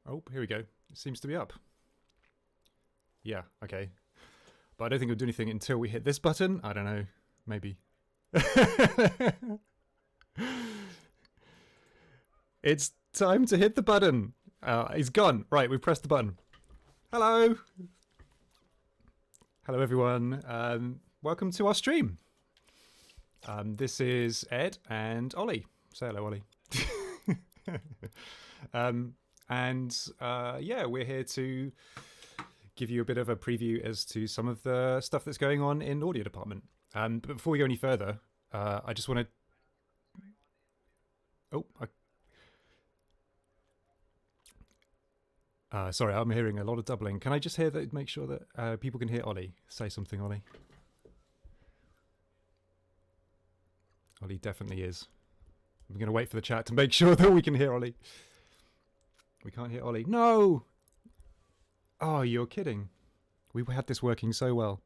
Oh, here we go. It seems to be up. Yeah, okay. But I don't think it'll do anything until we hit this button. I don't know. Maybe. It's time to hit the button. He's gone. Right, we've pressed the button. Hello. Hello, everyone. Welcome to our stream. This is Ed and Oli. Say hello, Oli. Yeah, we're here to give you a bit of a preview as to some of the stuff that's going on in the audio department. But before we go any further, I just want to... sorry, I'm hearing a lot of doubling. Can I just hear that? Make sure that people can hear Oli. Say something, Oli. Oli definitely is. I'm going to wait for the chat to make sure that we can hear Oli. We can't hear Oli. No! Oh, you're kidding. We had this working so well.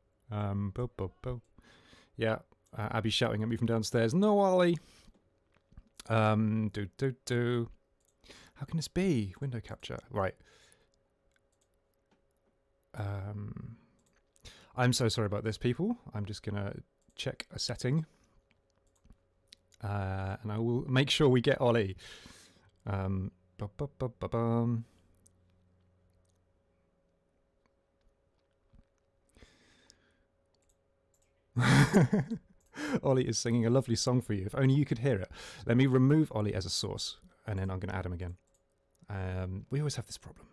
Yeah, Abby's shouting at me from downstairs. No, Oli! How can this be? Window capture. Right. I'm so sorry about this, people. I'm just going to check a setting. And I will make sure we get Oli. Oli is singing a lovely song for you. If only you could hear it. Let me remove Oli as a source, and then I'm going to add him again. We always have this problem.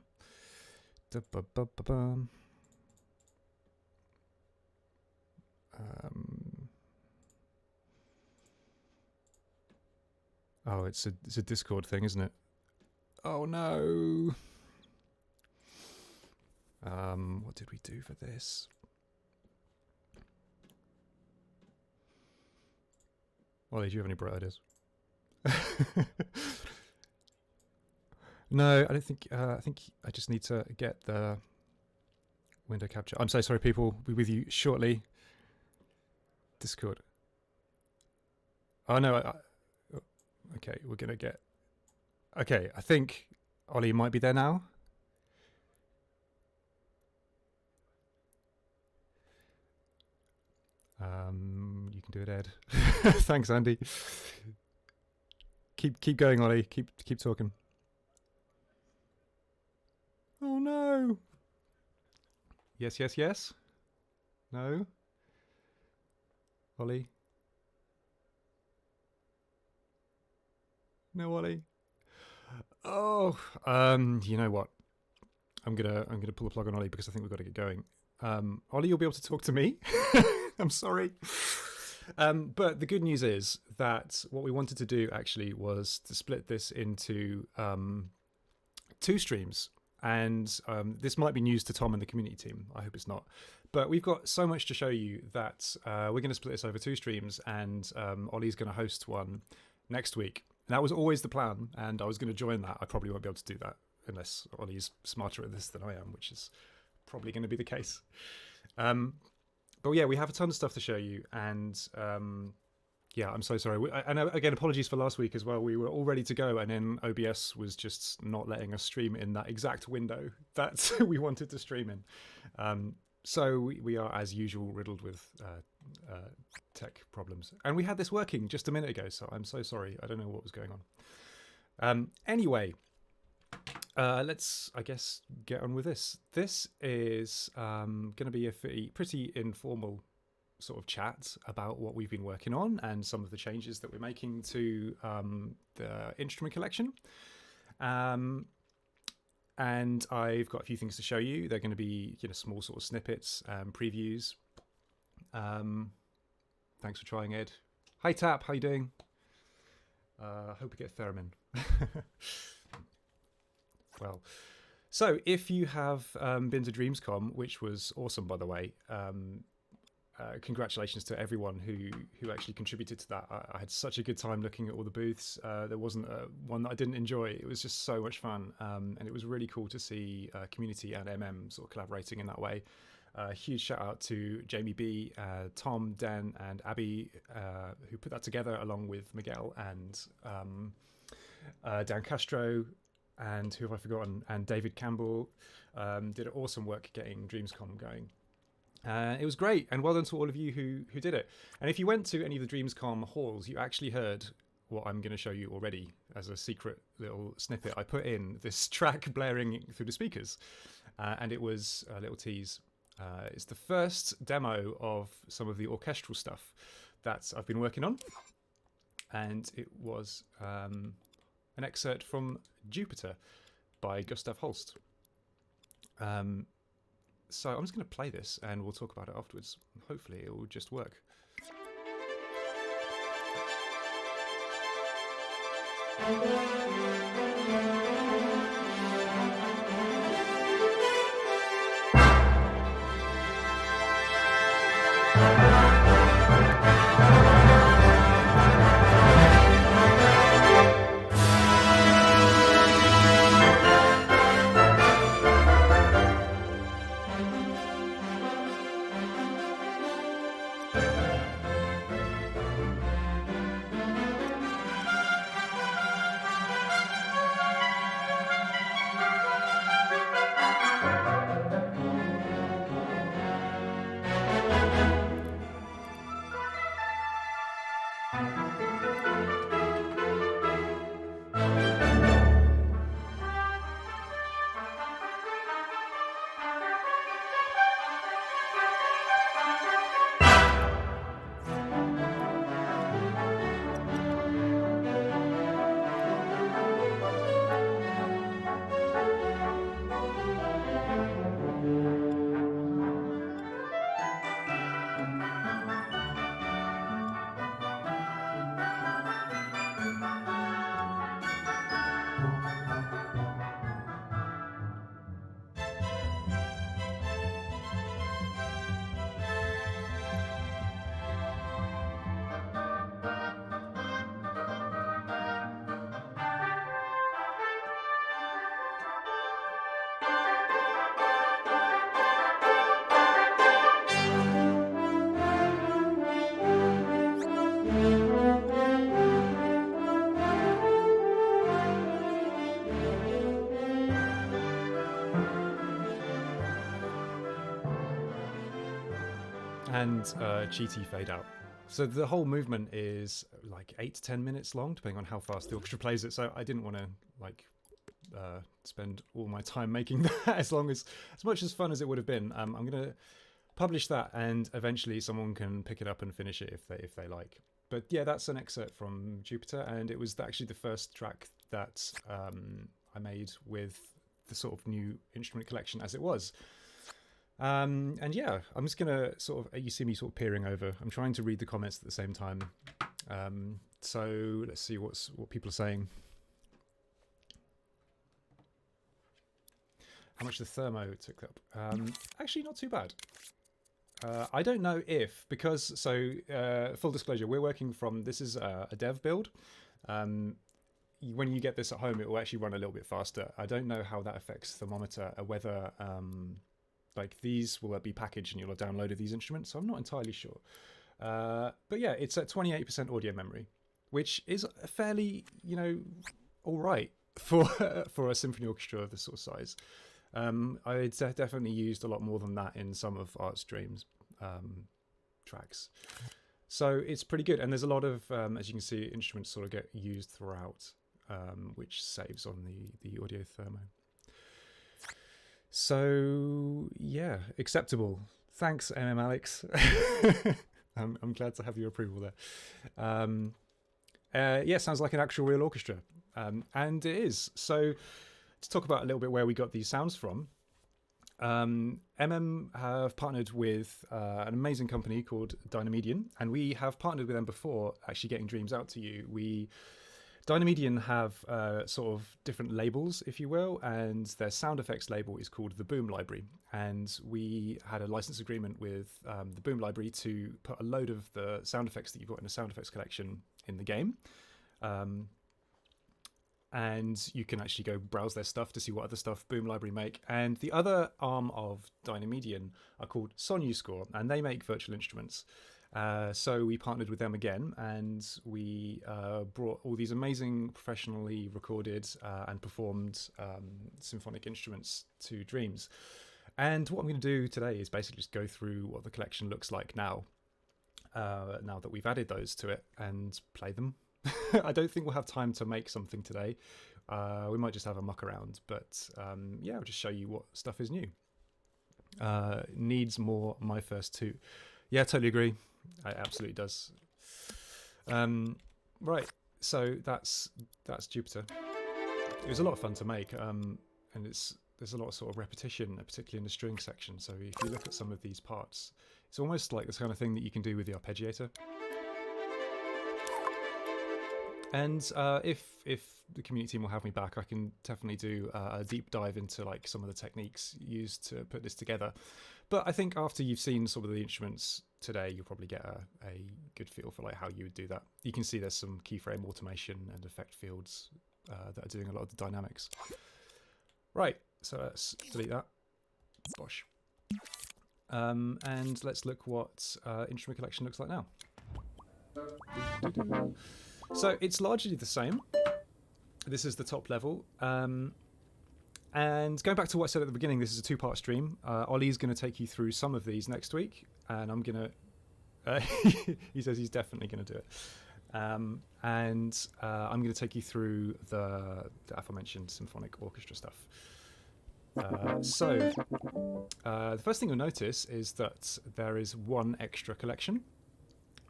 Oh, it's a Discord thing, isn't it? Oh no. What did we do for this? Ollie, do you have any bright ideas? No, I don't think. I think I just need to get the window capture. I'm so sorry, people. We'll be with you shortly. Discord. Oh no. Okay, we're gonna get. Okay, I think Ollie might be there now. You can do it, Ed. Thanks, Andy. Keep going, Ollie. Keep talking. Oh no. Yes, yes, yes. No. Ollie. No, Ollie. Oh, you know what? I'm gonna pull the plug on Ollie because I think we've got to get going. Ollie, you'll be able to talk to me. I'm sorry. But the good news is that what we wanted to do actually was to split this into 2 streams. And this might be news to Tom and the community team. I hope it's not. But we've got so much to show you that we're going to split this over 2 streams. And Ollie's going to host one next week. And that was always the plan. And I was going to join that. I probably won't be able to do that unless Ollie's smarter at this than I am, which is probably going to be the case. But yeah, we have a ton of stuff to show you. And yeah, I'm so sorry. And again, apologies for last week as well. We were all ready to go, and then OBS was just not letting us stream in that exact window that we wanted to stream in. So we are, as usual, riddled with tech problems. And we had this working just a minute ago, so I'm so sorry. I don't know what was going on. Anyway, let's, I guess, get on with this. This is going to be a pretty informal sort of chat about what we've been working on and some of the changes that we're making to the instrument collection. And I've got a few things to show you. They're going to be, small sort of snippets, previews. Thanks for trying, Ed. Hi, Tap. How you doing? Hope we get Theremin. Well, so if you have been to Dreamscom, which was awesome, by the way, congratulations to everyone who actually contributed to that. I had such a good time looking at all the booths. There wasn't one that I didn't enjoy. It was just so much fun, and it was really cool to see community and sort of collaborating in that way. Huge shout out to Jamie B, Tom, Dan, and Abby, who put that together along with Miguel and Dan Castro, and who have I forgotten? And David Campbell did awesome work getting Dreamscom going. It was great, and well done to all of you who did it. And if you went to any of the Dreamscom halls, you actually heard what I'm going to show you already as a secret little snippet. I put in this track blaring through the speakers, and it was a little tease. It's the first demo of some of the orchestral stuff that I've been working on, and it was an excerpt from Jupiter by Gustav Holst. So I'm just going to play this and we'll talk about it afterwards. Hopefully it will just work. And cheaty fade out. So the whole movement is like 8 to 10 minutes long, depending on how fast the orchestra plays it. So I didn't want to like spend all my time making that as much as fun as it would have been. I'm going to publish that, and eventually someone can pick it up and finish it if they like. But yeah, that's an excerpt from Jupiter, and it was actually the first track that I made with the sort of new instrument collection as it was. And yeah, I'm just gonna you see me sort of peering over. I'm trying to read the comments at the same time. So let's see what people are saying. How much the thermo took up? Actually, not too bad. I don't know if, because full disclosure, we're working from, this is a dev build. When you get this at home, it will actually run a little bit faster. I don't know how that affects thermometer, whether like these will be packaged and you'll have downloaded these instruments, so I'm not entirely sure. But yeah, it's at 28% audio memory, which is fairly, all right for a symphony orchestra of this sort of size. I definitely used a lot more than that in some of Art's Dreams tracks. So it's pretty good. And there's a lot of, as you can see, instruments sort of get used throughout, which saves on the audio thermo. So yeah, acceptable. Thanks, Alex. I'm glad to have your approval there. Yeah, sounds like an actual real orchestra. And it is. So to talk about a little bit where we got these sounds from, have partnered with an amazing company called Dynamedian, and we have partnered with them before actually getting Dreams out to you. Dynamedian have sort of different labels, if you will, and their sound effects label is called the Boom Library. And we had a license agreement with the Boom Library to put a load of the sound effects that you've got in a sound effects collection in the game. And you can actually go browse their stuff to see what other stuff Boom Library make. And the other arm of Dynamedian are called Sonuscore, and they make virtual instruments. So we partnered with them again, and we brought all these amazing professionally recorded and performed symphonic instruments to Dreams. And what I'm going to do today is basically just go through what the collection looks like now that we've added those to it, and play them. I don't think we'll have time to make something today. We might just have a muck around, but yeah, I'll just show you what stuff is new. Needs more My First Two. Yeah, totally agree. It absolutely does. Right, so that's Jupiter. It was a lot of fun to make, and there's a lot of sort of repetition, particularly in the string section. So if you look at some of these parts, it's almost like this kind of thing that you can do with the arpeggiator. And if the community team will have me back, I can definitely do a deep dive into like some of the techniques used to put this together. But I think after you've seen some of the instruments today, you'll probably get a good feel for like how you would do that. You can see there's some keyframe automation and effect fields that are doing a lot of the dynamics. Right, so let's delete that. Bosh. And let's look what instrument collection looks like now. So it's largely the same. This is the top level. And going back to what I said at the beginning, this is a two-part stream. Oli's going to take you through some of these next week, and I'm going to... he says he's definitely going to do it. And I'm going to take you through the aforementioned symphonic orchestra stuff. So the first thing you'll notice is that there is one extra collection,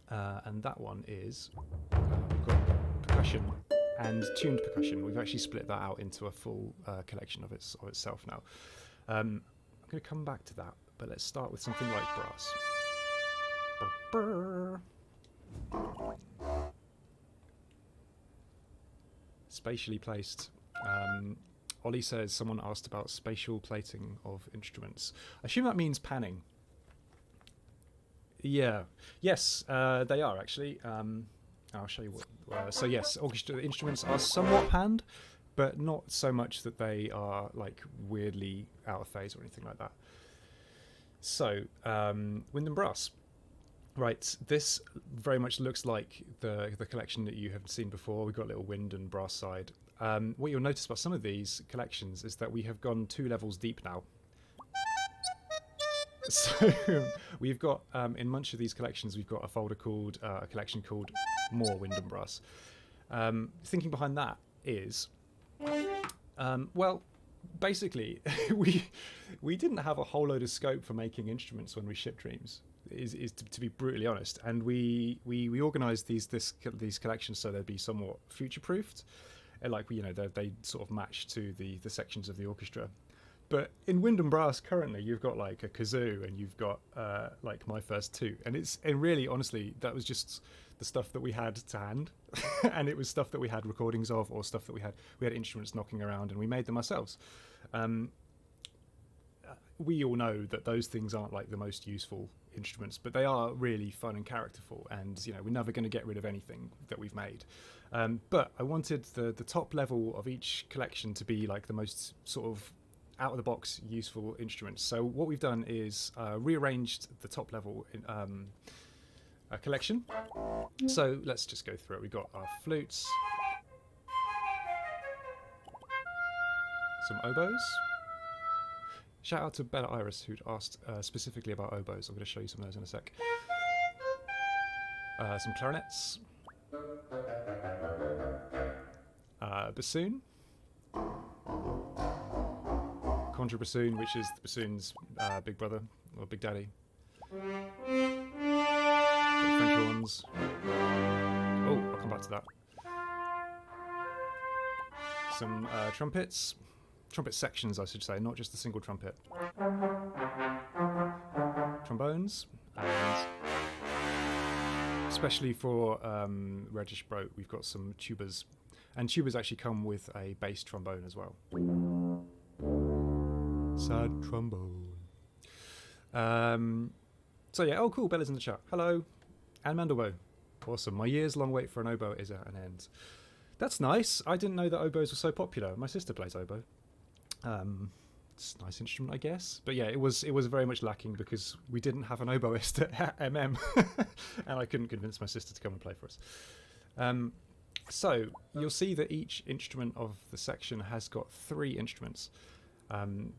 and that one is we've got percussion and tuned percussion. We've actually split that out into a full collection of itself now. I'm going to come back to that, but let's start with something like brass. Brr, brr. Spatially placed. Oli says someone asked about spatial plating of instruments. I assume that means panning. Yeah. Yes, they are actually. I'll show you what. So yes, orchestra instruments are somewhat panned, but not so much that they are like weirdly out of phase or anything like that. So wind and brass. Right, this very much looks like the collection that you have seen before. We've got a little wind and brass side. What you'll notice about some of these collections is that we have gone 2 levels deep now. So we've got, in much of these collections, we've got a folder called, a collection called More Wind and Brass. Thinking behind that is, well, basically, we didn't have a whole load of scope for making instruments when we shipped Dreams. Is to be brutally honest, and we organised these collections so they'd be somewhat future-proofed, and like they sort of match to the sections of the orchestra. But in wind and brass currently, you've got like a kazoo and you've got like My First Two, and really honestly that was just the stuff that we had to hand, and it was stuff that we had recordings of, or stuff that we had instruments knocking around, and we made them ourselves. We all know that those things aren't like the most useful instruments, but they are really fun and characterful, and we're never going to get rid of anything that we've made. But I wanted the top level of each collection to be like the most sort of out of the box useful instruments. So what we've done is rearranged the top level in a collection. So let's just go through it. We've got our flutes, some oboes. Shout out to Bella Iris, who'd asked specifically about oboes. I'm going to show you some of those in a sec. Some clarinets. Bassoon. Contrabassoon, which is the bassoon's big brother, or big daddy. French horns. Oh, I'll come back to that. Some trumpets. Trumpet sections, I should say, not just a single trumpet. Trombones, and especially for Reddish Broke, we've got some tubas, and tubas actually come with a bass trombone as well. Sad trombone. So yeah, oh cool, Bella's in the chat. Hello, and Mandelbow. Awesome. My years-long wait for an oboe is at an end. That's nice. I didn't know that oboes were so popular. My sister plays oboe. it's a nice instrument, I guess. But yeah, it was very much lacking because we didn't have an oboist at MM, and I couldn't convince my sister to come and play for us. So you'll see that each instrument of the section has got 3 instruments.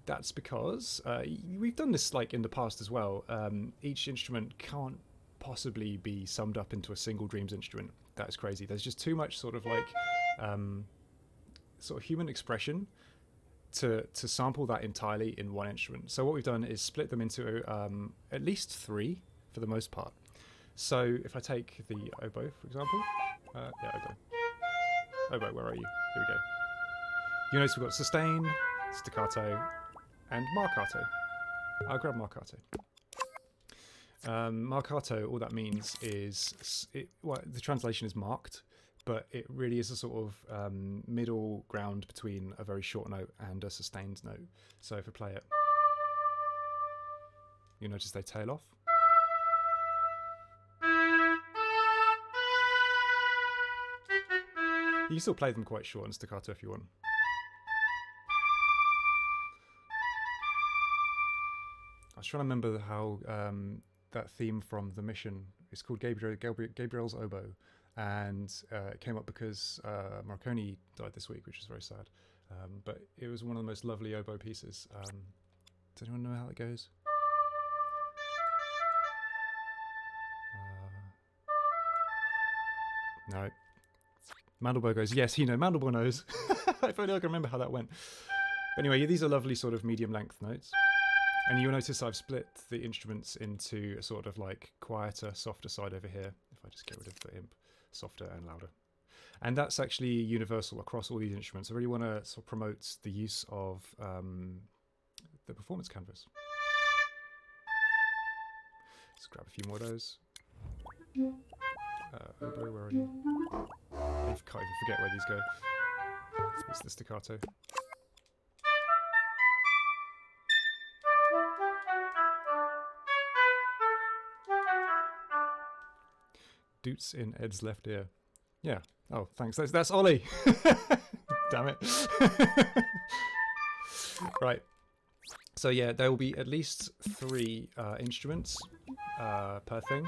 That's because we've done this like in the past as well. Each instrument can't possibly be summed up into a single Dreams instrument. That's crazy. There's just too much sort of like sort of human expression to sample that entirely in one instrument. So what we've done is split them into at least 3 for the most part. So if I take the oboe, for example, oboe, where are you? Here we go. You notice we've got sustain, staccato, and marcato. I'll grab marcato. Marcato, all that means is, the translation is marked, but it really is a sort of middle ground between a very short note and a sustained note. So if I play it, you notice they tail off. You can still play them quite short and staccato if you want. I was trying to remember how that theme from The Mission is called Gabriel's Oboe, and it came up because Marconi died this week, which is very sad. But it was one of the most lovely oboe pieces. Does anyone know how it goes? No. Mandelbow goes, yes, Mandelbow knows. If only I can remember how that went. But anyway, these are lovely sort of medium length notes. And you'll notice I've split the instruments into a sort of like quieter, softer side over here. If I just get rid of the imp, softer and louder. And that's actually universal across all these instruments. I really want to sort of promote the use of the performance canvas. Let's grab a few more of those. Oboe, where are you? I can't even forget where these go. It's the staccato. Doots in Ed's left ear. Yeah. Oh, thanks. That's Oli. Damn it. Right. So yeah, there will be at least 3 instruments per thing,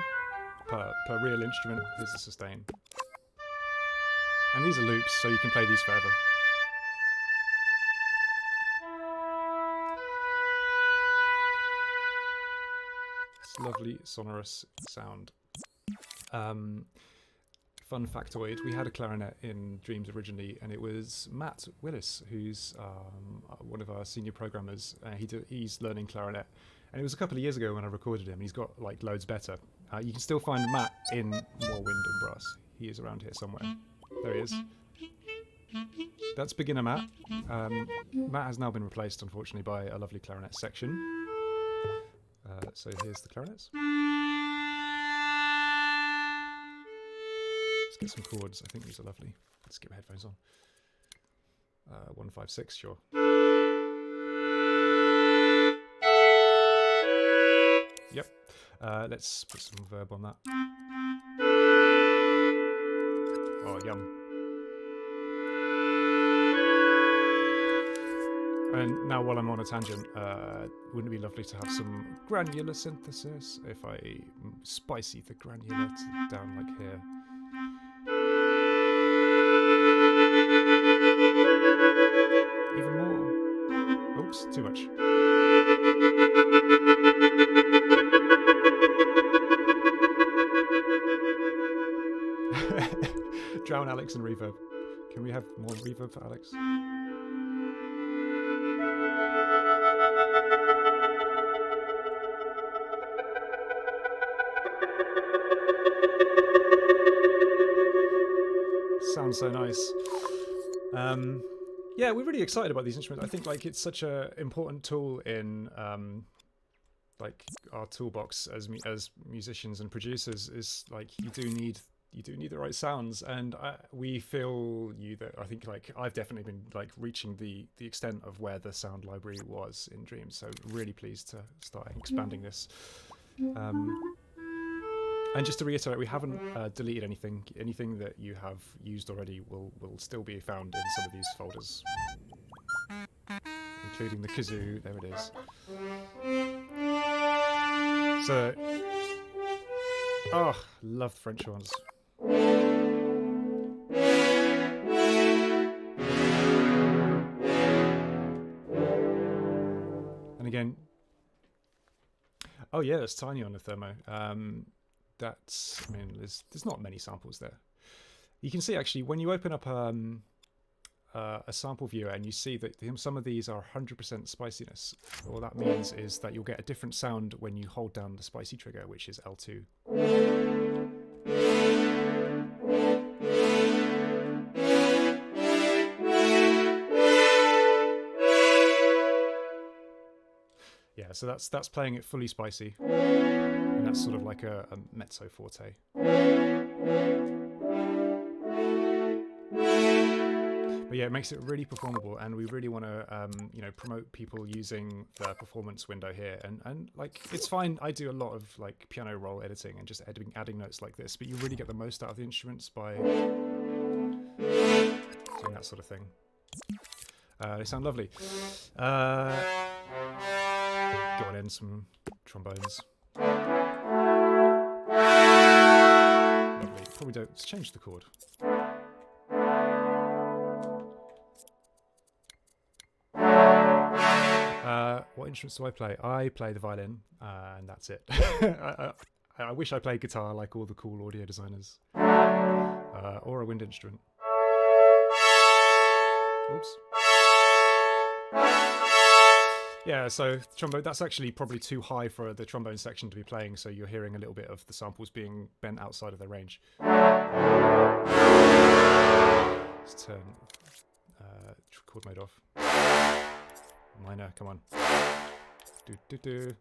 per real instrument. Here's the sustain. And these are loops, so you can play these forever. It's lovely, sonorous sound. Fun factoid, we had a clarinet in Dreams originally, and it was Matt Willis, who's one of our senior programmers. He's learning clarinet, and it was a couple of years ago when I recorded him, and he's got like loads better. You can still find Matt in More Wind and Brass. He is around here somewhere. There he is. That's beginner Matt. Matt has now been replaced, unfortunately, by a lovely clarinet section. So here's the clarinets. Let's get some chords. I think these are lovely. Let's get my headphones on. 156, sure. Yep. Let's put some verb on that. Oh, yum. And now, while I'm on a tangent, wouldn't it be lovely to have some granular synthesis? If I spicy the granular down like here. Even more. Oops, too much. Drown Alex and reverb. Can we have more reverb for Alex? Sounds so nice. Yeah, we're really excited about these instruments. I think like it's such an important tool in like our toolbox as musicians and producers. Is like you do need the right sounds, and we feel that I think like I've definitely been like reaching the extent of where the sound library was in Dreams. So really pleased to start expanding this. And just to reiterate, we haven't deleted anything. Anything that you have used already will still be found in some of these folders, including the kazoo. There it is. So, oh, love the French ones. And again, oh yeah, that's tiny on the thermo. That's, I mean, there's not many samples there. You can see actually when you open up a sample viewer and you see that some of these are 100% spiciness. All that means is that you'll get a different sound when you hold down the spicy trigger, which is L2. Yeah, so that's playing it fully spicy, and that's sort of like a mezzo forte. But yeah, it makes it really performable, and we really want to promote people using the performance window here. And like, it's fine. I do a lot of like piano roll editing and just adding notes like this, but you really get the most out of the instruments by doing that sort of thing. They sound lovely. Go on in some trombones. Lovely. Probably don't. Let's change the chord. What instruments do I play? I play the violin, and that's it. I wish I played guitar like all the cool audio designers, or a wind instrument. Oops. Yeah, so trombone, that's actually probably too high for the trombone section to be playing, so you're hearing a little bit of the samples being bent outside of their range. Let's turn chord mode off. Minor, come on. Do do do.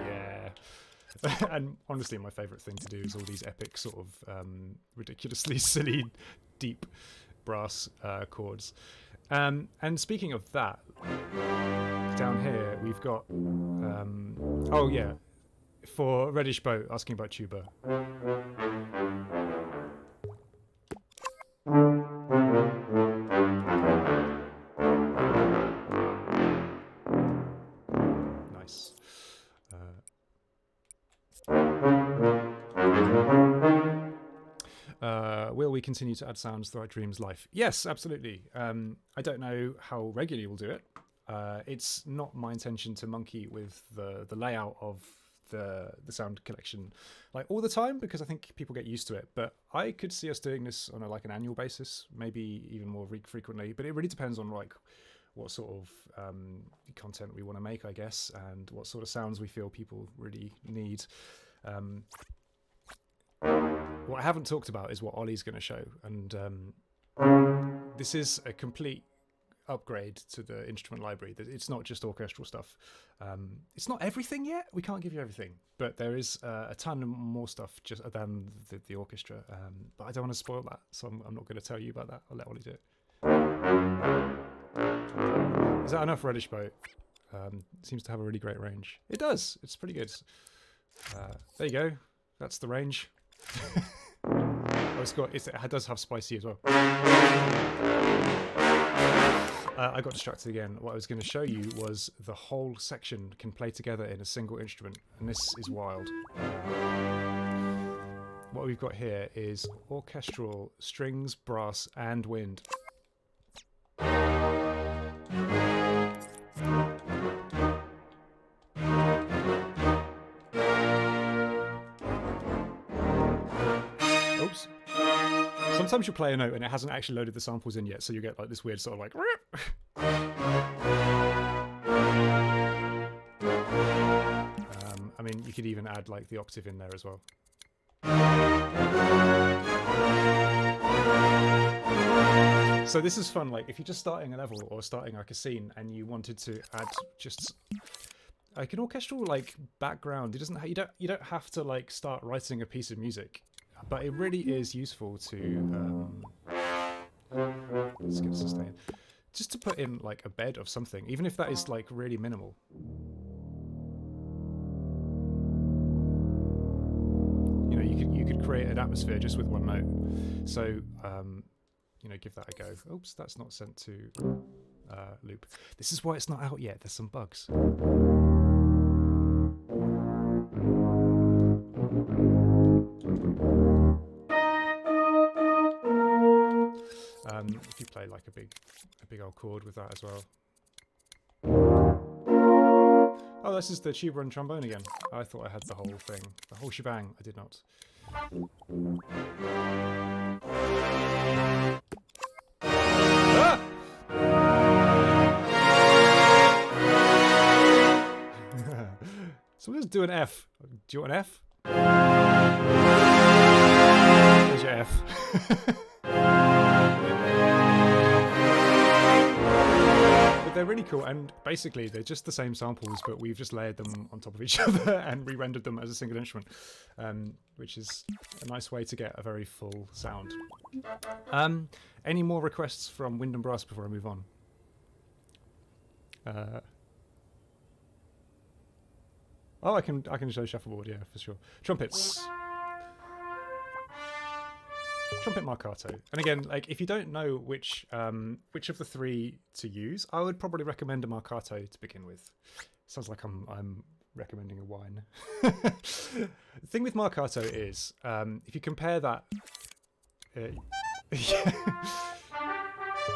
Yeah. And honestly, my favourite thing to do is all these epic sort of ridiculously silly, deep brass chords. And speaking of that, down here we've got oh yeah, for Reddish Boat asking about tuba. Nice. Will we continue to add sounds throughout Dream's life? Yes, absolutely. I don't know how regularly we'll do it. It's not my intention to monkey with the layout of the sound collection like all the time, because I think people get used to it. But I could see us doing this on an annual basis, maybe even more frequently. But it really depends on like what sort of content we want to make, I guess, and what sort of sounds we feel people really need. What I haven't talked about is what Oli's going to show, and this is a complete upgrade to the instrument library. It's not just orchestral stuff. It's not everything yet. We can't give you everything, but there is a ton more stuff just than the orchestra. But I don't want to spoil that, so I'm not going to tell you about that. I'll let Oli do it. Is that enough, Reddish Boat? Seems to have a really great range. It does. It's pretty good. There you go. That's the range. Oh, it does have spicy as well. I got distracted again. What I was going to show you was the whole section can play together in a single instrument, and this is wild. What we've got here is orchestral, strings, brass, and wind. Oops. Sometimes you play a note and it hasn't actually loaded the samples in yet, so you get like this weird sort of like... I mean, you could even add like the octave in there as well. So this is fun, like if you're just starting a level or starting like a scene and you wanted to add just like an orchestral like background, it doesn't you don't have to like start writing a piece of music. But it really is useful to let's get sustain. Just to put in like a bed of something, even if that is like really minimal. You know, you could create an atmosphere just with one note. So give that a go. Oops, that's not sent to loop. This is why it's not out yet. There's some bugs. If you play like a big old chord with that as well. Oh, this is the tuba and trombone again. I thought I had the whole thing, the whole shebang. I did not. Ah! So let's do an F. Do you want an F? There's your F. But they're really cool, and basically they're just the same samples, but we've just layered them on top of each other and re-rendered them as a single instrument, which is a nice way to get a very full sound. Any more requests from Wind and Brass before I move on? Oh, I can show shuffleboard, yeah, for sure. Trumpets. Trumpet marcato. And again, like if you don't know which of the three to use, I would probably recommend a marcato to begin with. Sounds like I'm recommending a wine. The thing with marcato is if you compare that if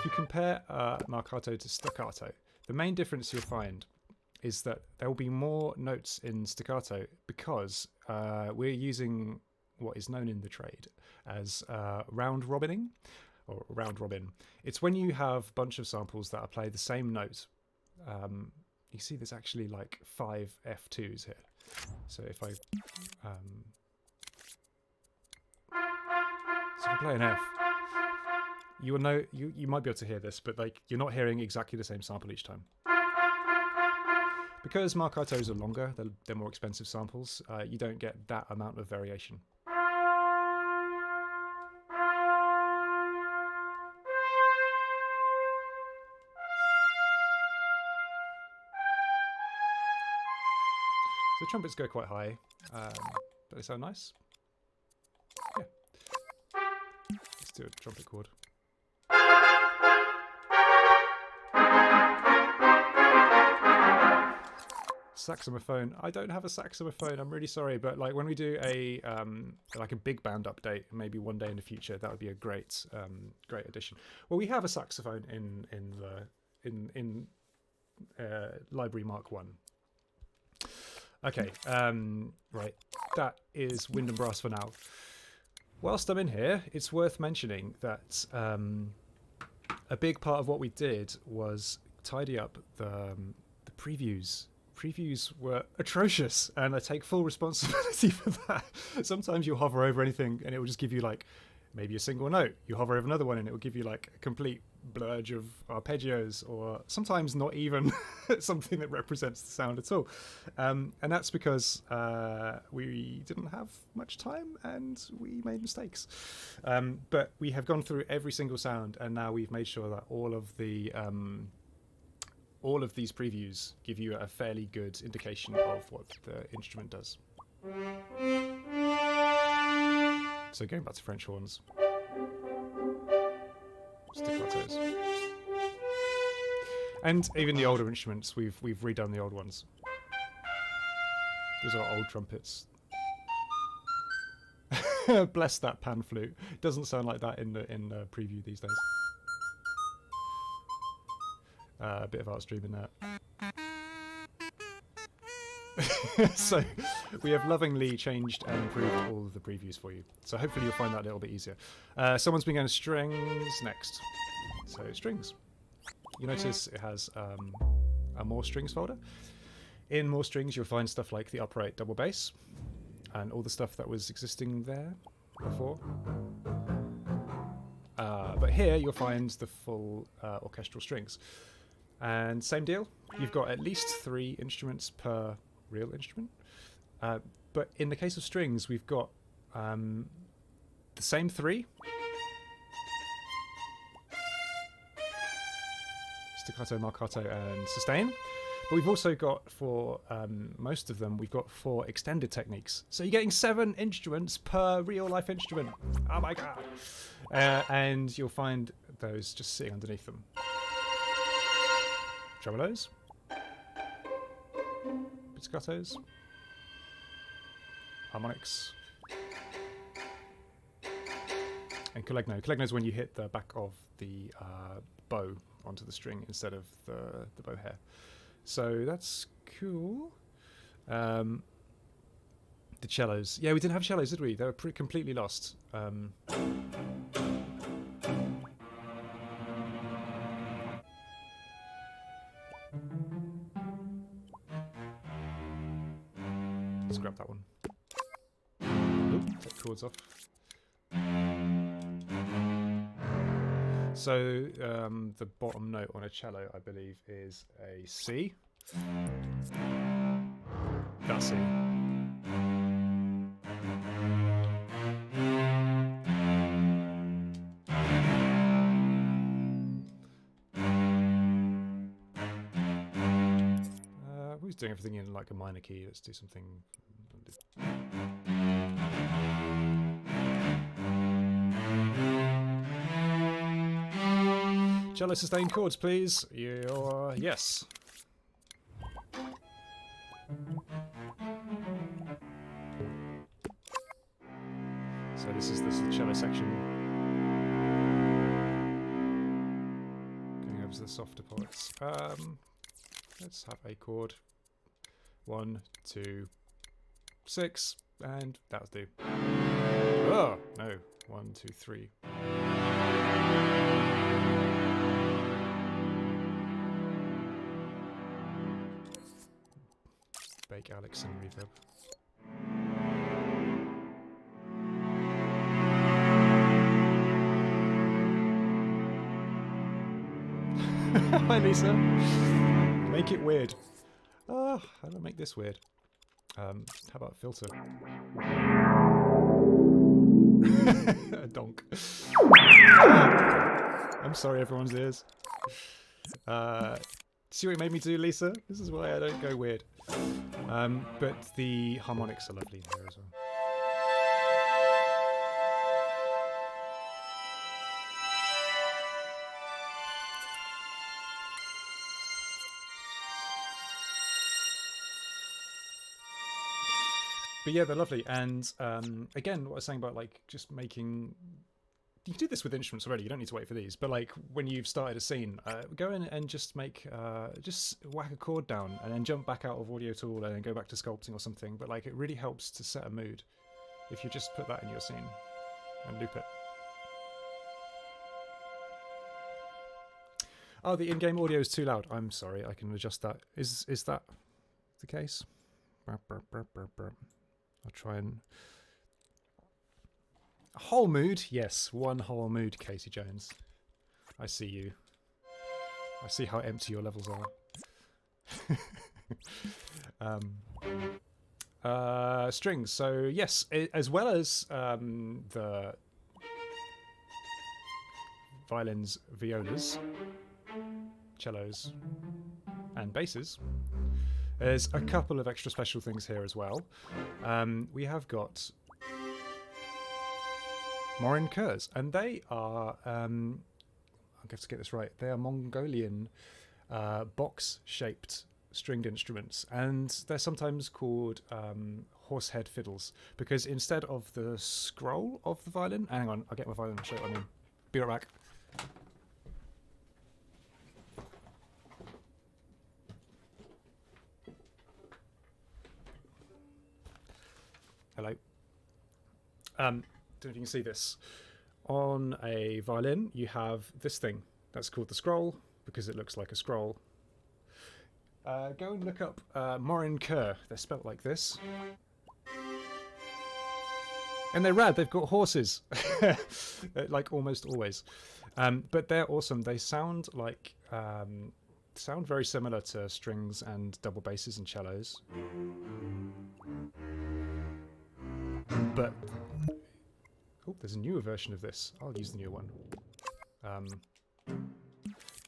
you compare marcato to staccato, the main difference you'll find is that there will be more notes in staccato because we're using what is known in the trade as round robining, or round robin. It's when you have a bunch of samples that play the same note. You see there's actually like 5 F2s here. So if I play an F, you will know, you might be able to hear this, but like you're not hearing exactly the same sample each time. Because marcatos are longer, they're more expensive samples, you don't get that amount of variation. So trumpets go quite high, but they sound nice. Yeah. Let's do a trumpet chord. Saxophone. I don't have a saxophone. I'm really sorry, but like when we do a like a big band update, maybe one day in the future, that would be a great great addition. Well, we have a saxophone in Library Mark 1. Okay, right. That is Wind and Brass for now. Whilst I'm in here, it's worth mentioning that a big part of what we did was tidy up the previews. Previews were atrocious, and I take full responsibility for that. Sometimes you'll hover over anything and it will just give you like maybe a single note. You hover over another one and it will give you like a complete blurge of arpeggios, or sometimes not even something that represents the sound at all. And that's because we didn't have much time and we made mistakes. But we have gone through every single sound, and now we've made sure that all of these previews give you a fairly good indication of what the instrument does. So going back to French horns. Staccatos. And even the older instruments, we've redone the old ones. Those are old trumpets. Bless that pan flute. It doesn't sound like that in the preview these days. A bit of art stream in that. So we have lovingly changed and improved all of the previews for you. So hopefully you'll find that a little bit easier. Someone's been going to strings next. So strings. You notice it has a more strings folder. In more strings you'll find stuff like the upright double bass and all the stuff that was existing there before. But here you'll find the full orchestral strings. And same deal, you've got at least 3 instruments per real instrument. But in the case of strings, we've got the same 3. Staccato, marcato, and sustain. But we've also got, for most of them, we've got 4 extended techniques. So you're getting 7 instruments per real-life instrument. Oh my god! And you'll find those just sitting underneath them. Tremolos. Pizzicatos. Harmonics. And collegno. Collegno is when you hit the back of the bow onto the string instead of the bow hair. So that's cool. The cellos. Yeah, we didn't have cellos, did we? They were completely lost. Let's grab that one. Oop, take chords off. So the bottom note on a cello, I believe, is a C. That's C. Who's doing everything in like a minor key? Let's do something. Cello sustained chords, please. Yes. So this is the cello section. Going over to the softer parts. Let's have a chord. 1, 2, 6, and that'll do. Oh no! 1, 2, 3. Bake Alex and reverb. Hi Lisa. Make it weird. How do I make this weird? How about filter? A donk. I'm sorry, everyone's ears. See what it made me do, Lisa? This is why I don't go weird. But the harmonics are lovely here as well. But yeah, they're lovely. And again, what I was saying about like just making... You can do this with instruments already. You don't need to wait for these. But like when you've started a scene, go in and just make, just whack a chord down and then jump back out of Audio Tool and then go back to sculpting or something. But like it really helps to set a mood if you just put that in your scene and loop it. Oh, the in-game audio is too loud. I'm sorry. I can adjust that. Is that the case? I'll try and... A whole mood? Yes, one whole mood, Casey Jones. I see you. I see how empty your levels are. Strings. So, yes, as well as the violins, violas, cellos, and basses, there's a couple of extra special things here as well. We have got Morin Kurs, and they are, I have to get this right, they are Mongolian box-shaped stringed instruments, and they're sometimes called horsehead fiddles, because instead of the scroll of the violin, hang on, I'll get my violin and show you what I mean. Be right back. Hello. Don't know if you can see this. On a violin, you have this thing. That's called the scroll, because it looks like a scroll. Go and look up Morin Kur. They're spelt like this. And they're rad. They've got horses. Like almost always. But they're awesome. They sound like... sound very similar to strings and double basses and cellos. But oh, there's a newer version of this. I'll use the newer one.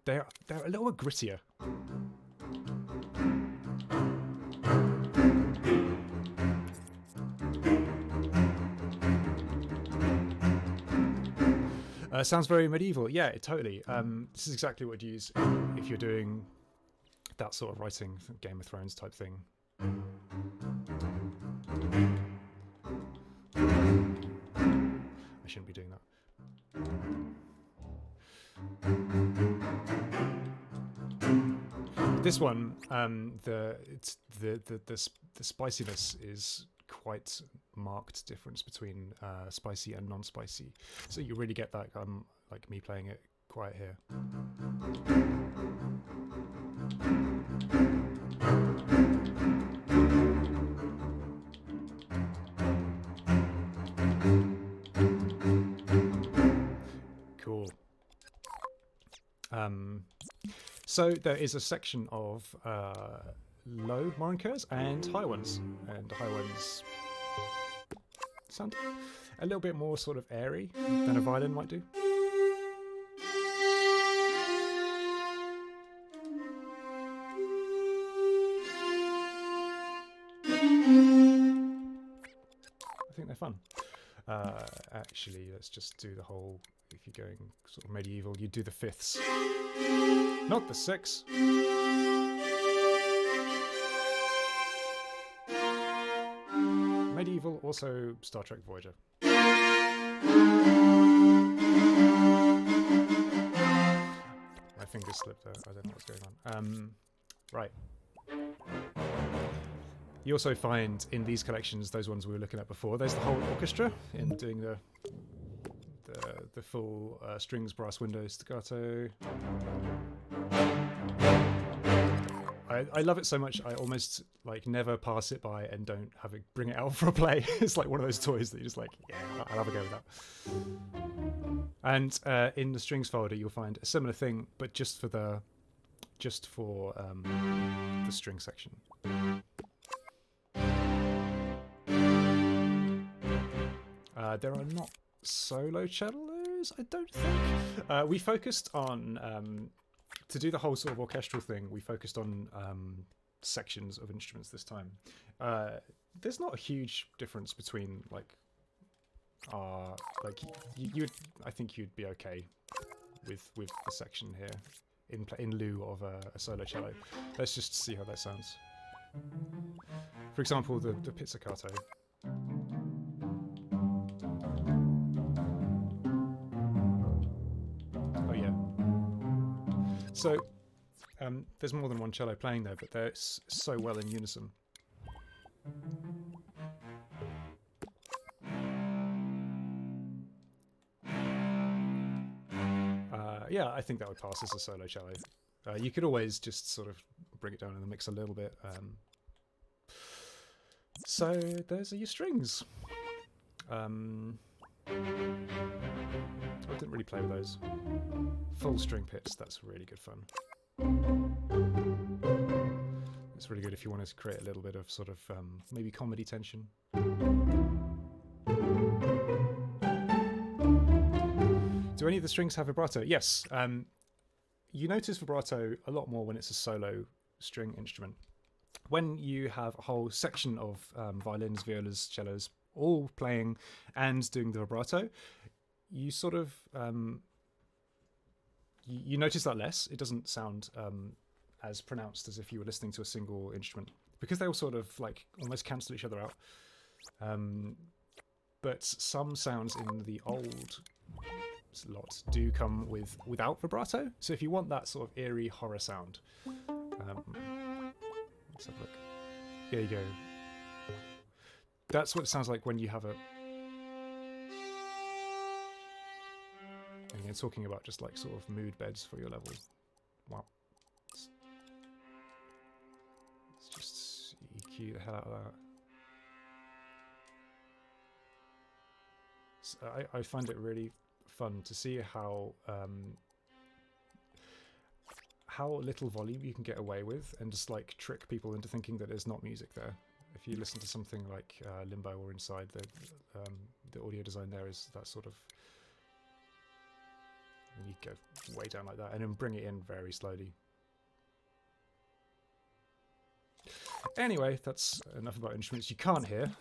They're a little bit grittier. Sounds very medieval. Yeah, totally. This is exactly what you'd use if you're doing that sort of writing, Game of Thrones type thing. I shouldn't be doing that. This one, the spiciness is quite marked difference between spicy and non-spicy. So you really get that, like me playing it quiet here. Cool. So there is a section of low markers and high ones, and high ones sound a little bit more sort of airy than a violin might do. I think they're fun. Actually, let's just do the whole, if you're going sort of medieval, you do the fifths, not the sixths. Medieval, also Star Trek Voyager. My fingers slipped there. I don't know what's going on. Right. You also find in these collections, those ones we were looking at before, there's the whole orchestra in doing the full strings, brass, windows, staccato. I love it so much I almost like never pass it by and don't have it bring it out for a play. It's like one of those toys that you're just like, yeah, I'll have a go with that. And in the strings folder you'll find a similar thing, but just for the string section. There are not solo cellos, I don't think. We focused on to do the whole sort of orchestral thing, we focused on sections of instruments this time. There's not a huge difference between like you I think you'd be okay with the section here in lieu of a solo cello. Let's just see how that sounds. For example, the pizzicato. So there's more than one cello playing there, but they're so well in unison. Yeah, I think that would pass as a solo cello. You could always just sort of bring it down in the mix a little bit. So those are your strings. I didn't really play with those. Full string picks, that's really good fun. It's really good if you want to create a little bit of sort of maybe comedy tension. Do any of the strings have vibrato? Yes. You notice vibrato a lot more when it's a solo string instrument. When you have a whole section of violins, violas, cellos all playing and doing the vibrato, you sort of you notice that less. It doesn't sound as pronounced as if you were listening to a single instrument, because they all sort of like almost cancel each other out. But some sounds in the old lot do come without vibrato. So if you want that sort of eerie horror sound, let's have a look. There you go. That's what it sounds like when you have a... And again, talking about just like sort of mood beds for your level. Wow. Let's just EQ the hell out of that. So I find it really fun to see how little volume you can get away with and just like trick people into thinking that there's not music there. If you listen to something like Limbo or Inside, the audio design there is that sort of... And you go way down like that and then bring it in very slowly. Anyway, that's enough about instruments you can't hear.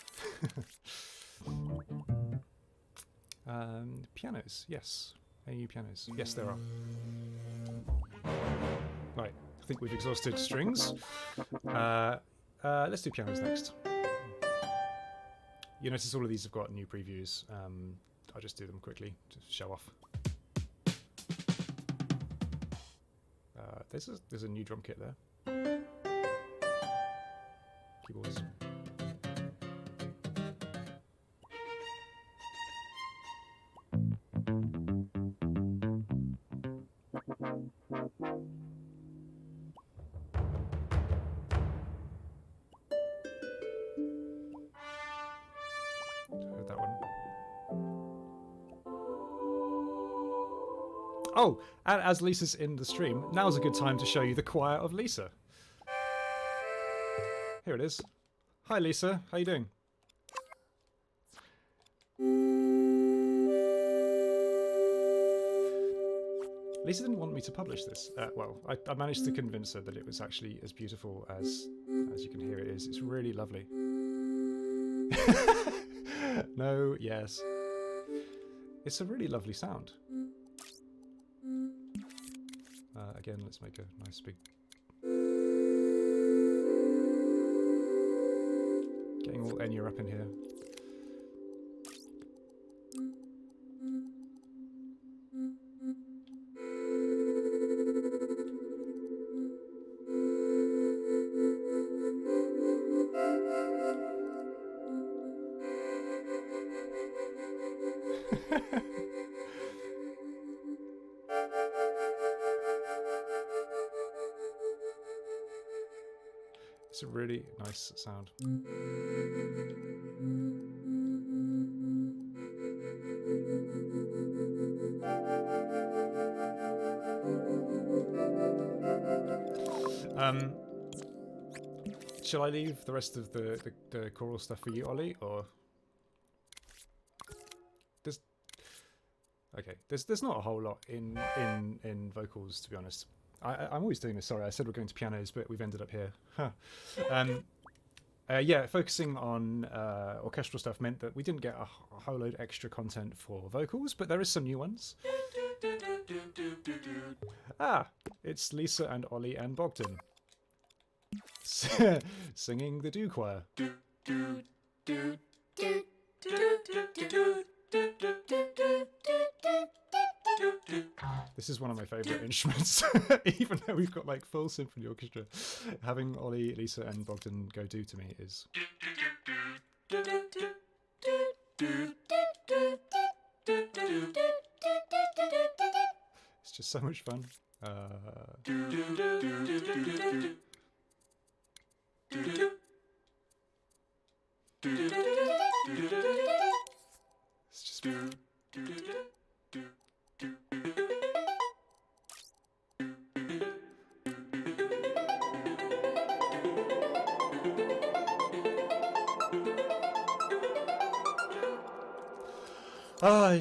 Pianos, yes. Any new pianos? Yes, there are. Right, I think we've exhausted strings. Let's do pianos next. You notice all of these have got new previews. I'll just do them quickly to show off. There's a new drum kit there. Keyboards. Heard that one. Oh, and as Lisa's in the stream, now's a good time to show you the choir of Lisa. Here it is. Hi Lisa, how you doing? Lisa didn't want me to publish this. Well, I managed to convince her that it was actually as beautiful as you can hear it is. It's really lovely. No, yes. It's a really lovely sound. Again, let's make a nice big... Getting all Enya up in here. It's a really nice sound. Shall I leave the rest of the choral stuff for you, Oli, or there's not a whole lot in vocals, to be honest. I'm always doing this. Sorry, I said we're going to pianos, but we've ended up here. Huh. Yeah, focusing on orchestral stuff meant that we didn't get a whole load extra content for vocals, but there is some new ones. Ah, it's Lisa and Oli and Bogdan singing the do choir. This is one of my favourite instruments, even though we've got like full symphony orchestra. Having Oli, Lisa and Bogdan go do to me is... It's just so much fun. It's just...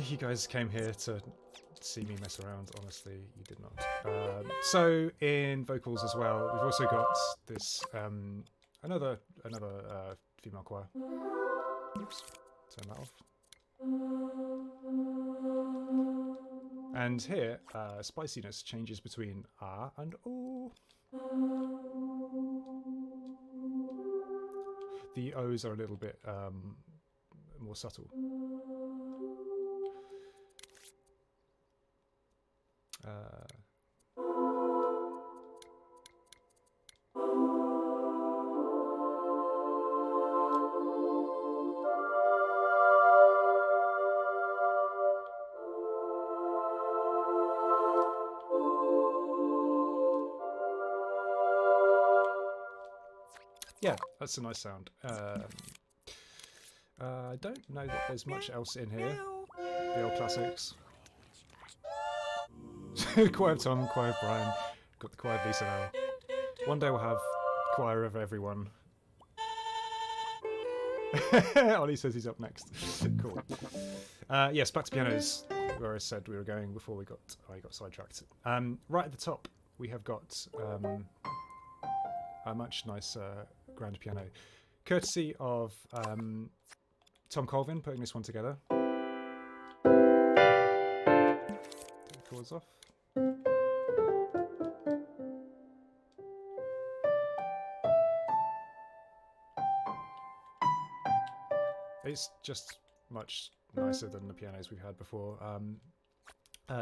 you guys came here to see me mess around. Honestly, you did not. So in vocals as well, we've also got this another female choir. Oops, turn that off. And here, spiciness changes between ah and oh. The O's are a little bit more subtle. Yeah, that's a nice sound. I don't know that there's much else in here. The old classics. Choir of Tom, choir of Brian. Got the choir of Lisa now. One day we'll have choir of everyone. Oli says he's up next. Cool. Yes, back to pianos, where I said we were going before I got sidetracked. Right at the top, we have got a much nicer grand piano, courtesy of Tom Colvin putting this one together. chords off. It's just much nicer than the pianos we've had before.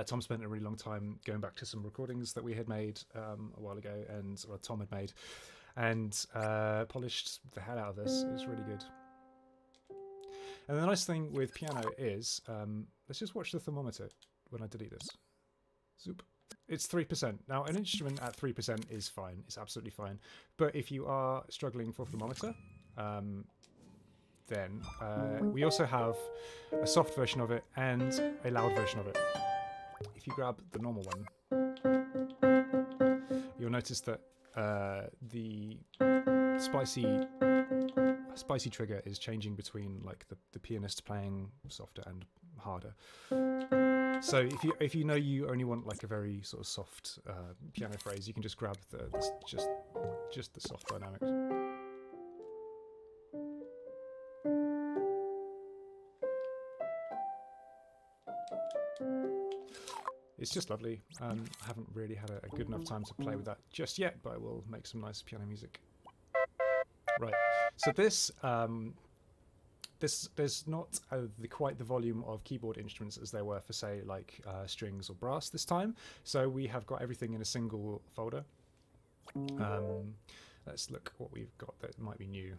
Tom spent a really long time going back to some recordings that we had made a while ago, or Tom had made, and polished the hell out of this. It was really good. And the nice thing with piano is, let's just watch the thermometer when I delete this. Zoop. It's 3%. Now, an instrument at 3% is fine. It's absolutely fine. But if you are struggling for thermometer, then we also have a soft version of it and a loud version of it. If you grab the normal one, you'll notice that the spicy trigger is changing between like the pianist playing softer and harder. So if you know you only want like a very sort of soft piano phrase, you can just grab just the soft dynamics. It's just lovely. I haven't really had a good enough time to play with that just yet, but I will make some nice piano music. Right. So this there's not quite the volume of keyboard instruments as there were for, say, like strings or brass this time. So we have got everything in a single folder. Let's look what we've got that might be new.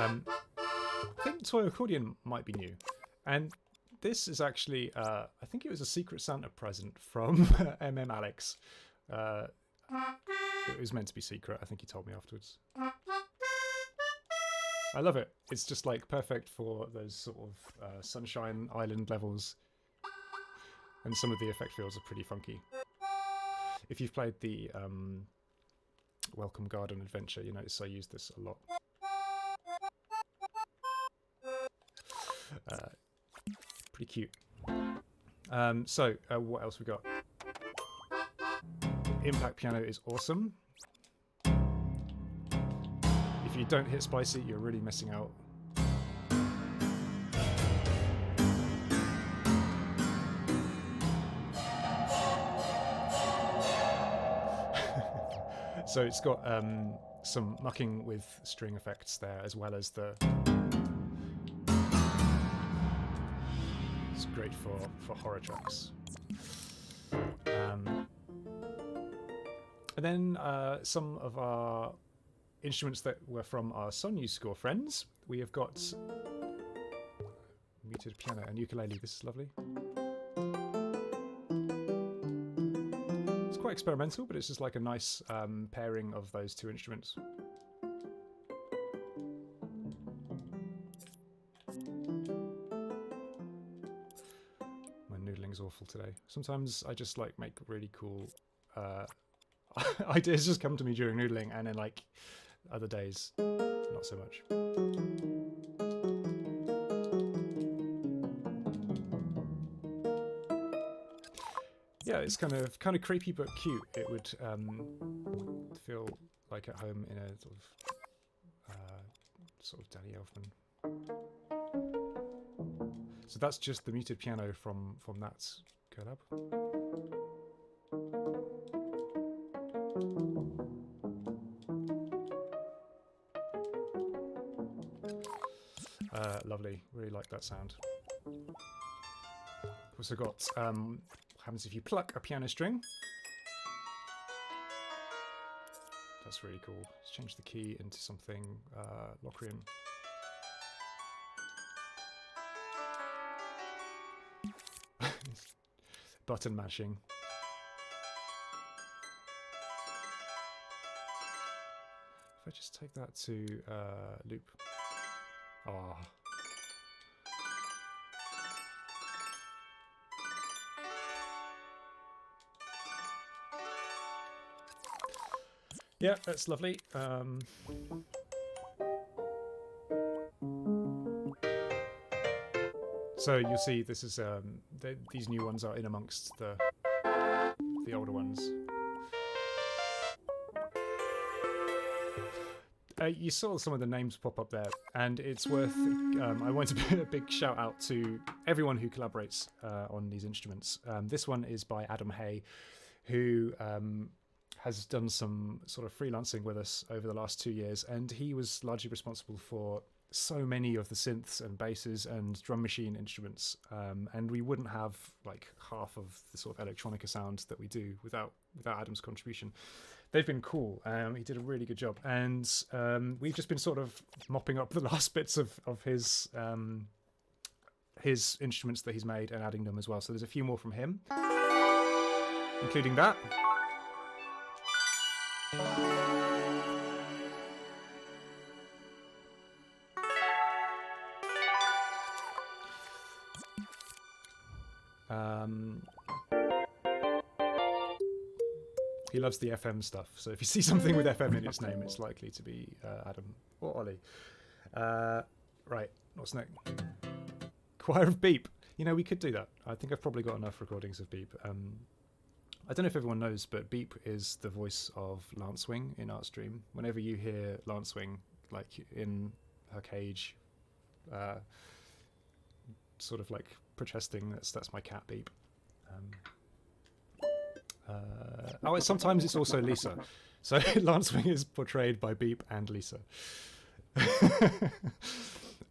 I think Toy Accordion might be new, and this is actually I think it was a Secret Santa present from MM Alex. It was meant to be secret. I think he told me afterwards. I love it. It's just like perfect for those sort of Sunshine Island levels, and some of the effect fields are pretty funky. If you've played the Welcome Garden Adventure, you notice I use this a lot. Pretty cute. So what else we got? Impact piano is awesome. If you don't hit spicy, you're really missing out. So it's got some mucking with string effects there, as well as the... It's great for horror tracks. And then some of our instruments that were from our Sonyu Score friends. We have got muted piano and ukulele. This is lovely. It's quite experimental, but it's just like a nice pairing of those two instruments. My noodling's awful today. Sometimes I just like make really cool ideas just come to me during noodling, and then like other days not so much. Yeah, it's kind of creepy but cute. It would feel like at home in a sort of Danny Elfman. So that's just the muted piano from that collab. Lovely, really like that sound. Also got what happens if you pluck a piano string. That's really cool. Let's change the key into something Locrian. Button mashing. If I just take that to loop. Oh. Yeah, that's lovely. So you'll see this is these new ones are in amongst the older ones. you saw some of the names pop up there, and it's worth. I want to put a big shout out to everyone who collaborates on these instruments. This one is by Adam Hay, who has done some sort of freelancing with us over the last 2 years, and he was largely responsible for so many of the synths and basses and drum machine instruments, and we wouldn't have like half of the sort of electronica sound that we do without Adam's contribution. They've been cool. He did a really good job, and we've just been sort of mopping up the last bits of his instruments that he's made and adding them as well. So there's a few more from him, including that. He loves the FM stuff, so if you see something with FM in its name, it's likely to be Adam or Oli. Right, what's next? Choir of Beep. You know, we could do that. I think I've probably got enough recordings of Beep. I don't know if everyone knows, but Beep is the voice of Lancewing in Artstream. Whenever you hear Lancewing, like in her cage, sort of like protesting, that's my cat Beep. Sometimes it's also Lisa. So Lancewing is portrayed by Beep and Lisa.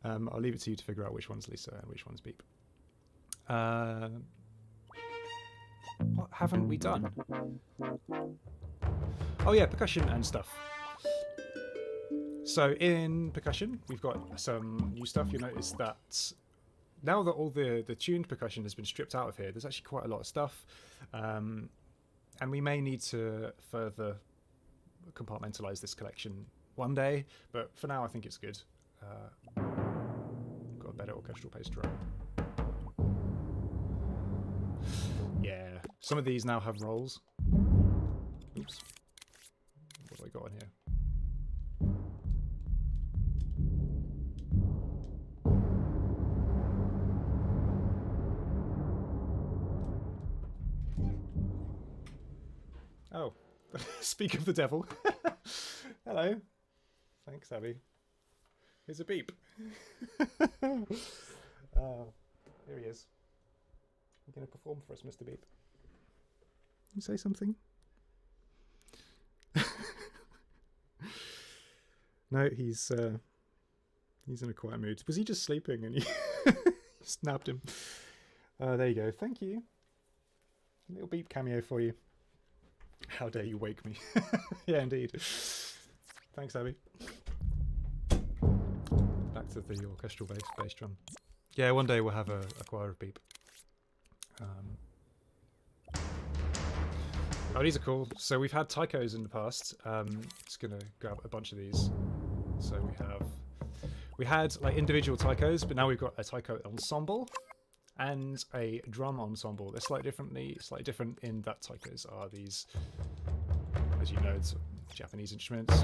I'll leave it to you to figure out which one's Lisa and which one's Beep. What haven't we done? Oh yeah, percussion and stuff. So in percussion, we've got some new stuff. You'll notice that now that all the tuned percussion has been stripped out of here, there's actually quite a lot of stuff. And we may need to further compartmentalize this collection one day, but for now I think it's good. Got a better orchestral bass drum. Yeah, some of these now have rolls. Oops. What have I got on here? Oh, speak of the devil. Hello. Thanks, Abby. Here's a Beep. Here he is. You're going to perform for us, Mr. Beep. You say something? No, he's in a quiet mood. Was he just sleeping and you snapped him? There you go. Thank you. A little Beep cameo for you. How dare you wake me? Yeah, indeed. Thanks, Abby. Back to the orchestral bass drum. Yeah, one day we'll have a choir of Beep. Oh, these are cool. So we've had taikos in the past. Just gonna grab a bunch of these. So we had like individual taikos, but now we've got a taiko ensemble and a drum ensemble. They're slightly different in that taikos are these, as you know, sort of Japanese instruments.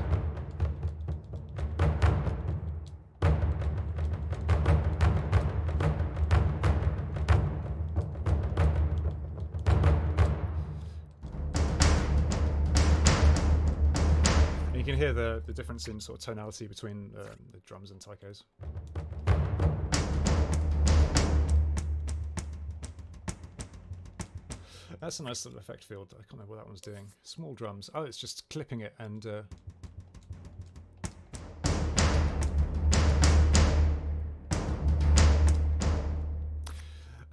And you can hear the difference in sort of tonality between the drums and taikos. That's a nice little effect field. I can't remember what that one's doing. Small drums. Oh, it's just clipping it and...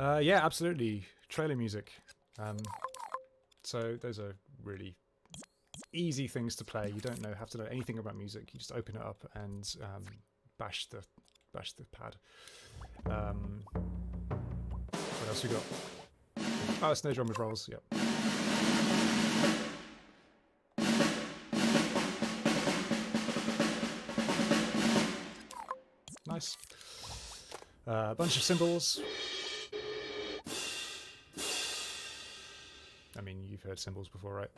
yeah, absolutely. Trailer music. So those are really easy things to play. You don't have to know anything about music. You just open it up and bash the pad. What else we got? Oh, snare drum with rolls, yep. Nice. A bunch of cymbals. I mean, you've heard cymbals before, right?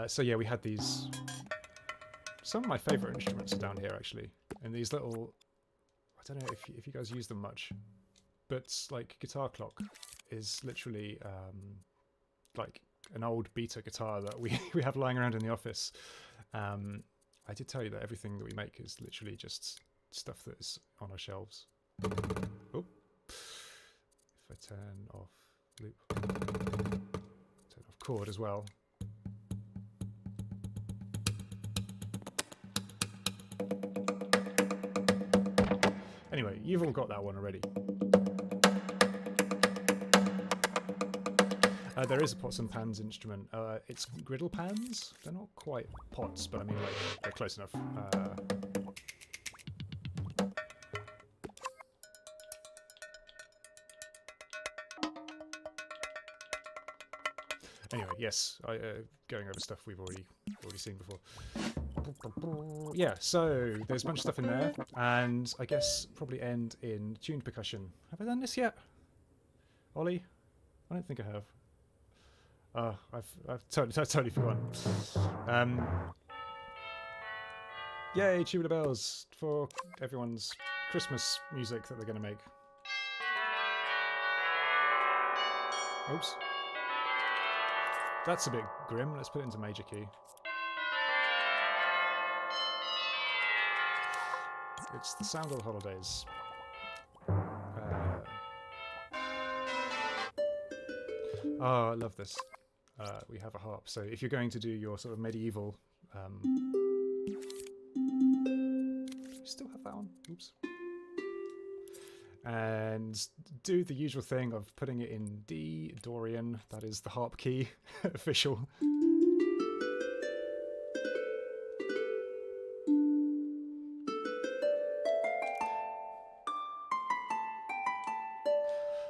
So yeah, we had these... Some of my favourite instruments are down here, actually. And these little... I don't know if you guys use them much, but like Guitar Clock is literally like an old beta guitar that we have lying around in the office. I did tell you that everything that we make is literally just stuff that is on our shelves. Oh, if I turn off loop, turn off chord as well. Anyway, you've all got that one already. There is a pots and pans instrument. It's griddle pans. They're not quite pots, but I mean, like, they're close enough. Anyway, yes, going over stuff we've already seen before. Yeah, so there's a bunch of stuff in there, and I guess probably end in tuned percussion. Have I done this yet, Ollie? I don't think I have. I've totally forgotten. Yay, tubular bells for everyone's Christmas music that they're going to make. Oops. That's a bit grim. Let's put it into major key. It's the sound of the holidays. Oh, I love this. We have a harp. So if you're going to do your sort of medieval... do we still have that on? Oops. And do the usual thing of putting it in D, Dorian. That is the harp key, official.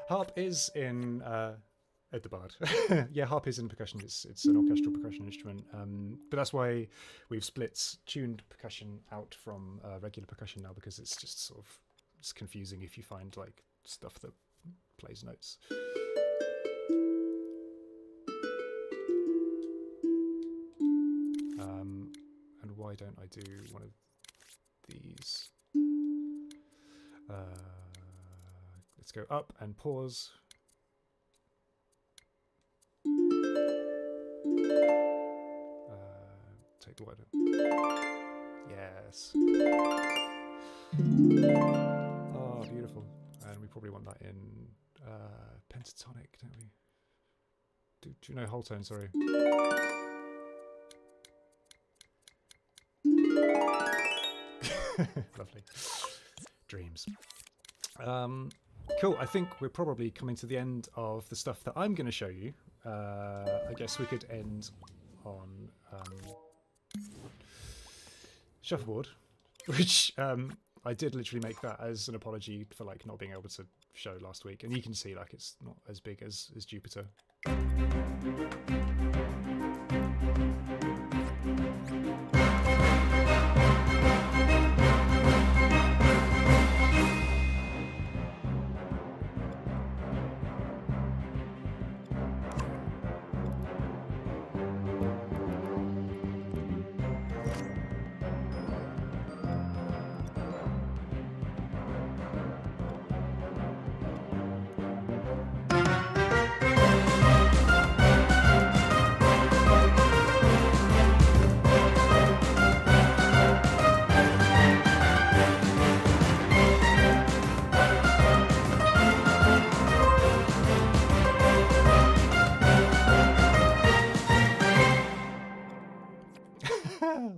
Harp is in Ed the Bard. Yeah, harp is in percussion. It's an orchestral percussion instrument. But that's why we've split tuned percussion out from regular percussion now, because it's just sort of it's confusing if you find like stuff that plays notes. And why don't I do one of these? Let's go up and pause. Take the word. Yes. Oh, beautiful. And we probably want that in pentatonic, don't we? Do you know whole tone? Sorry. Lovely. Dreams. Cool. I think we're probably coming to the end of the stuff that I'm going to show you. I guess we could end on shuffleboard, which I did literally make that as an apology for like not being able to show last week, and you can see like it's not as big as Jupiter.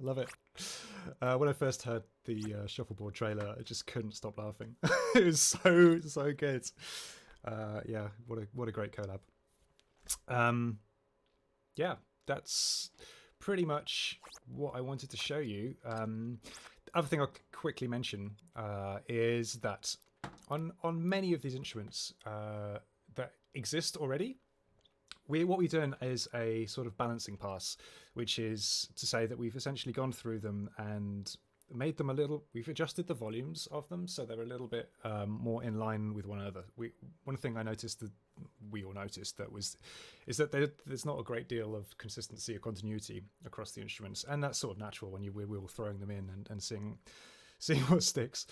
Love it. When I first heard the shuffleboard trailer, I just couldn't stop laughing. It was so good. Yeah, what a great collab. Yeah, that's pretty much what I wanted to show you. The other thing I'll quickly mention is that on many of these instruments that exist already, what we've done is a sort of balancing pass, which is to say that we've essentially gone through them and made them we've adjusted the volumes of them so they're a little bit more in line with one another. One thing I noticed that we all noticed is that there's not a great deal of consistency or continuity across the instruments, and that's sort of natural when we're all throwing them in and seeing what sticks.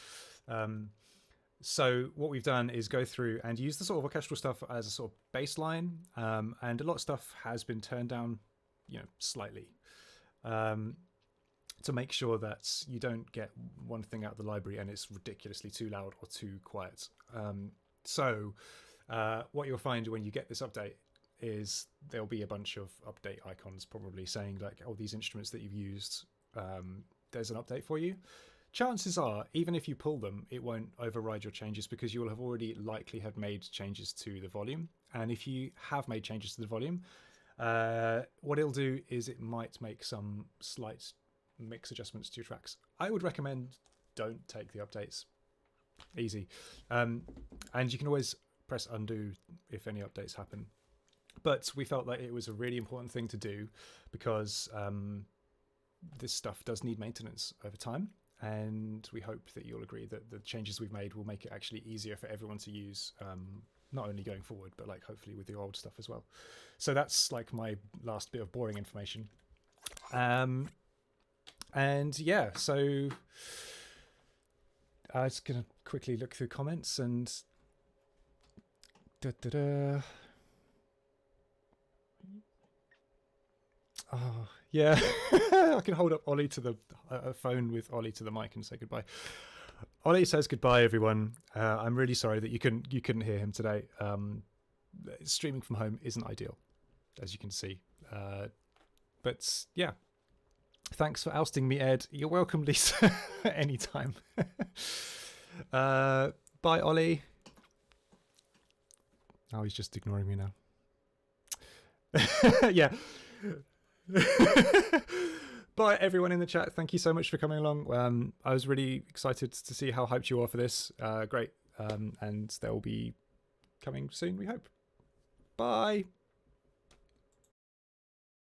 So what we've done is go through and use the sort of orchestral stuff as a sort of baseline, and a lot of stuff has been turned down, slightly, to make sure that you don't get one thing out of the library and it's ridiculously too loud or too quiet. So what you'll find when you get this update is there'll be a bunch of update icons probably saying like, oh, these instruments that you've used, there's an update for you. Chances are, even if you pull them, it won't override your changes because you will have already likely have made changes to the volume. And if you have made changes to the volume, what it'll do is it might make some slight mix adjustments to your tracks. I would recommend don't take the updates. Easy. And you can always press undo if any updates happen. But we felt like it was a really important thing to do because this stuff does need maintenance over time. And we hope that you'll agree that the changes we've made will make it actually easier for everyone to use, not only going forward, but like hopefully with the old stuff as well. So that's like my last bit of boring information. And yeah, so I was going to quickly look through comments and oh yeah. I can hold up Oli to the phone with Oli to the mic and say goodbye. Oli says goodbye, everyone. I'm really sorry that you couldn't hear him today. Streaming from home isn't ideal, as you can see. But yeah, thanks for ousting me, Ed. You're welcome, Lisa. Anytime. Bye, Oli. Oh, he's just ignoring me now. Yeah. Bye, everyone in the chat. Thank you so much for coming along. I was really excited to see how hyped you are for this. Great. And they'll be coming soon, we hope. Bye.